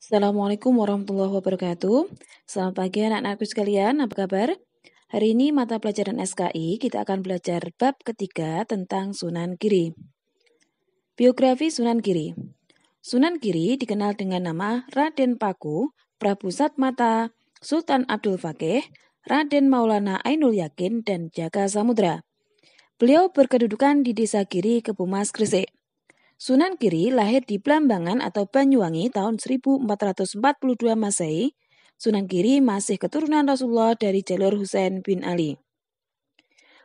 Assalamualaikum warahmatullahi wabarakatuh. Selamat pagi anak-anakku sekalian, apa kabar? Hari ini mata pelajaran SKI kita akan belajar bab ketiga tentang Sunan Giri. Biografi Sunan Giri. Sunan Giri dikenal dengan nama Raden Paku, Prabu Satmata, Sultan Abdul Fakih, Raden Maulana Ainul Yakin, dan Jaka Samudra. Beliau berkedudukan di Desa Giri, Kebumas, Gresik. Sunan Giri lahir di Blambangan atau Banyuwangi tahun 1442 Masehi. Sunan Giri masih keturunan Rasulullah dari jalur Husain bin Ali.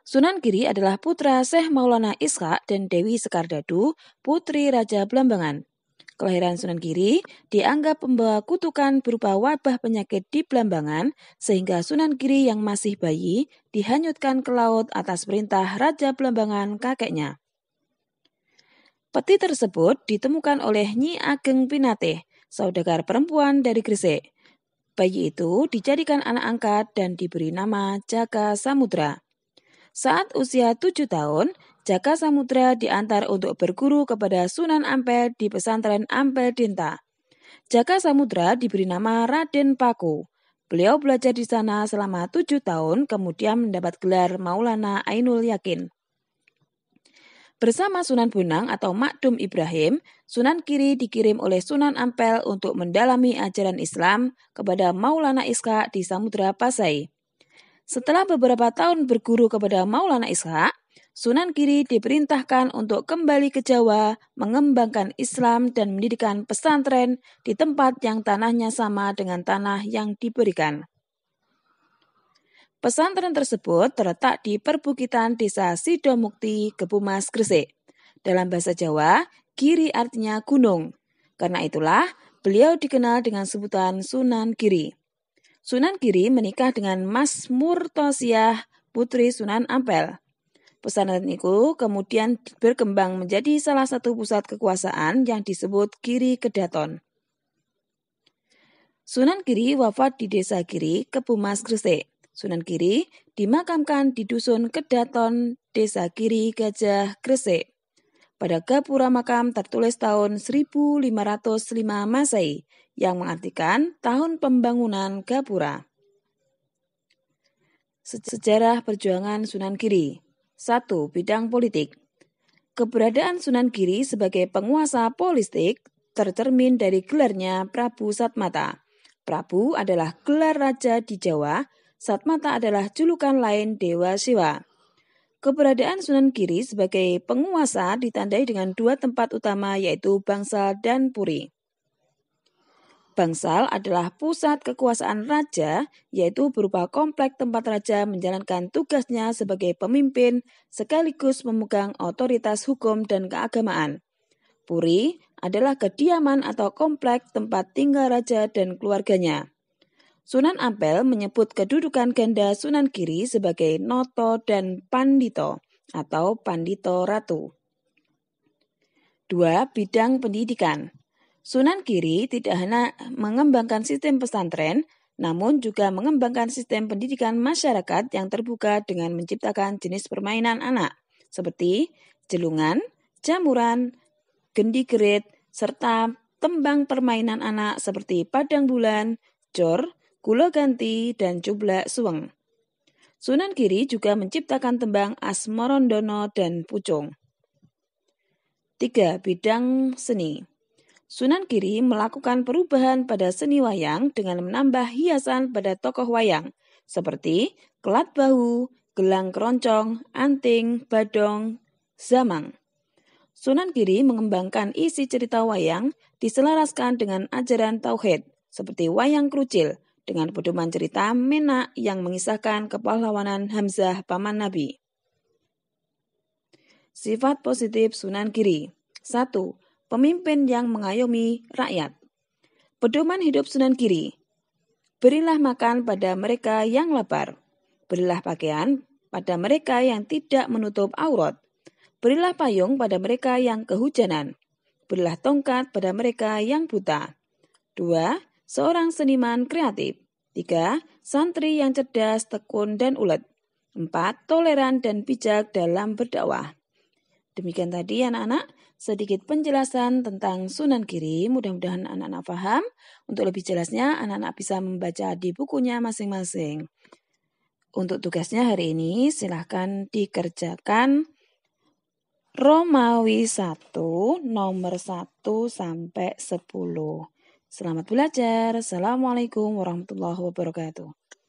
Sunan Giri adalah putra Syekh Maulana Ishaq dan Dewi Sekardadu, putri Raja Blambangan. Kelahiran Sunan Giri dianggap membawa kutukan berupa wabah penyakit di Blambangan, sehingga Sunan Giri yang masih bayi dihanyutkan ke laut atas perintah Raja Blambangan kakeknya. Peti tersebut ditemukan oleh Nyi Ageng Pinatih, saudagar perempuan dari Gresik. Bayi itu dijadikan anak angkat dan diberi nama Jaka Samudra. Saat usia 7 tahun, Jaka Samudra diantar untuk berguru kepada Sunan Ampel di pesantren Ampel Dinta. Jaka Samudra diberi nama Raden Paku. Beliau belajar di sana selama 7 tahun, kemudian mendapat gelar Maulana Ainul Yakin. Bersama Sunan Bonang atau Makdum Ibrahim, Sunan Giri dikirim oleh Sunan Ampel untuk mendalami ajaran Islam kepada Maulana Ishaq di Samudra Pasai. Setelah beberapa tahun berguru kepada Maulana Ishaq, Sunan Giri diperintahkan untuk kembali ke Jawa, mengembangkan Islam dan mendirikan pesantren di tempat yang tanahnya sama dengan tanah yang diberikan. Pesantren tersebut terletak di perbukitan Desa Sidomukti, Kebumas, Gresik. Dalam bahasa Jawa, Giri artinya gunung. Karena itulah, beliau dikenal dengan sebutan Sunan Giri. Sunan Giri menikah dengan Mas Murtosiah, putri Sunan Ampel. Pesantren itu kemudian berkembang menjadi salah satu pusat kekuasaan yang disebut Giri Kedaton. Sunan Giri wafat di Desa Giri, Kebumas, Gresik. Sunan Giri dimakamkan di Dusun Kedaton, Desa Giri Gajah, Gresik. Pada gapura makam tertulis tahun 1505 Masehi, yang mengartikan tahun pembangunan gapura. Sejarah perjuangan Sunan Giri. 1. Bidang politik. Keberadaan Sunan Giri sebagai penguasa politik tercermin dari gelarnya Prabu Satmata. Prabu adalah gelar raja di Jawa, Satmata adalah julukan lain Dewa Siwa. Keberadaan Sunan Giri sebagai penguasa ditandai dengan dua tempat utama, yaitu Bangsal dan Puri. Bangsal adalah pusat kekuasaan raja, yaitu berupa komplek tempat raja menjalankan tugasnya sebagai pemimpin sekaligus memegang otoritas hukum dan keagamaan. Puri adalah kediaman atau komplek tempat tinggal raja dan keluarganya. Sunan Ampel menyebut kedudukan ganda Sunan Giri sebagai Noto dan Pandito atau Pandito Ratu. 2. Bidang pendidikan. Sunan Giri tidak hanya mengembangkan sistem pesantren, namun juga mengembangkan sistem pendidikan masyarakat yang terbuka dengan menciptakan jenis permainan anak, seperti jelungan, jamuran, gendi-gerit, serta tembang permainan anak seperti padang bulan, jor, gula ganti, dan cublak suweng. Sunan Giri juga menciptakan tembang Asmorondono dan Pucung. 3. Bidang seni. Sunan Giri melakukan perubahan pada seni wayang dengan menambah hiasan pada tokoh wayang, seperti kelat bahu, gelang keroncong, anting, badong, zamang. Sunan Giri mengembangkan isi cerita wayang diselaraskan dengan ajaran tauhid, seperti wayang krucil, dengan pedoman cerita Menak yang mengisahkan kepahlawanan Hamzah paman Nabi. Sifat positif Sunan Giri. 1. Pemimpin yang mengayomi rakyat. Pedoman hidup Sunan Giri. Berilah makan pada mereka yang lapar. Berilah pakaian pada mereka yang tidak menutup aurat. Berilah payung pada mereka yang kehujanan. Berilah tongkat pada mereka yang buta. 2. Seorang seniman kreatif. 3. Santri yang cerdas, tekun, dan ulet. 4. Toleran dan bijak dalam berdakwah. Demikian tadi anak-anak, sedikit penjelasan tentang Sunan Giri. Mudah-mudahan anak-anak paham. Untuk lebih jelasnya, anak-anak bisa membaca di bukunya masing-masing. Untuk tugasnya hari ini, silahkan dikerjakan Romawi 1, nomor 1 sampai 10. Selamat belajar. Assalamualaikum warahmatullahi wabarakatuh.